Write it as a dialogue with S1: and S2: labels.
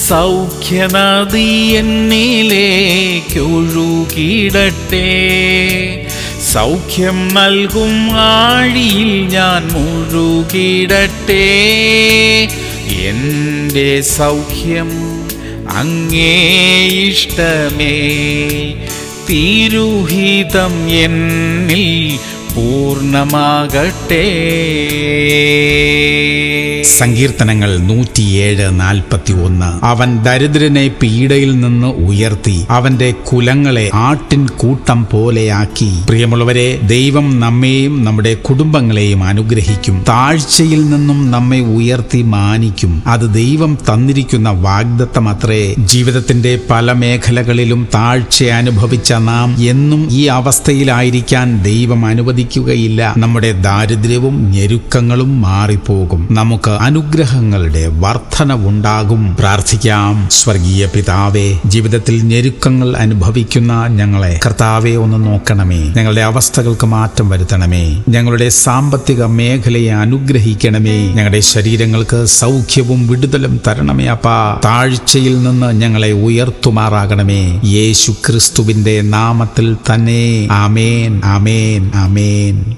S1: സൗഖ്യനദി എന്നിലേക്കൊഴുകിടട്ടെ. സൗഖ്യം നൽകും ആഴിയിൽ ഞാൻ മുഴുകിടട്ടെ. എൻ്റെ സൗഖ്യം അങ്ങേ ഇഷ്ടമേ, തിരുഹിതം എന്നിൽ പൂർണ്ണമാകട്ടെ.
S2: സങ്കീർത്തനങ്ങൾ 107:41. അവൻ ദരിദ്രനെ പീഡയിൽ നിന്ന് ഉയർത്തി അവന്റെ കുലങ്ങളെ ആട്ടിൻ കൂട്ടം പോലെയാക്കി. പ്രിയമുള്ളവരെ, ദൈവം നമ്മെയും നമ്മുടെ കുടുംബങ്ങളെയും അനുഗ്രഹിക്കും. താഴ്ചയിൽ നിന്നും നമ്മെ ഉയർത്തി മാനിക്കും. അത് ദൈവം തന്നിരിക്കുന്ന വാഗ്ദത്തമത്രേ. ജീവിതത്തിന്റെ പല മേഖലകളിലും താഴ്ച അനുഭവിച്ച നാം എന്നും ഈ അവസ്ഥയിലായിരിക്കാൻ ദൈവം അനുവദിക്കുകയില്ല. നമ്മുടെ ദാരിദ്ര്യവും ഞെരുക്കങ്ങളും മാറിപ്പോകും. നമുക്ക് അനുഗ്രഹങ്ങളുടെ വർധനവുണ്ടാകും. പ്രാർത്ഥിക്കാം. സ്വർഗീയ പിതാവേ, ജീവിതത്തിൽ ഞെരുക്കങ്ങൾ അനുഭവിക്കുന്ന ഞങ്ങളെ കർത്താവേ ഒന്ന് നോക്കണമേ. ഞങ്ങളുടെ അവസ്ഥകൾക്ക് മാറ്റം വരുത്തണമേ. ഞങ്ങളുടെ സാമ്പത്തിക മേഖലയെ അനുഗ്രഹിക്കണമേ. ഞങ്ങളുടെ ശരീരങ്ങൾക്ക് സൗഖ്യവും വിടുതലും തരണമേ അപ്പാ. താഴ്ചയിൽ നിന്ന് ഞങ്ങളെ ഉയർത്തുമാറാകണമേ. യേശു ക്രിസ്തുവിന്റെ നാമത്തിൽ തന്നെ. ആമേൻ, ആമേൻ, ആമേൻ.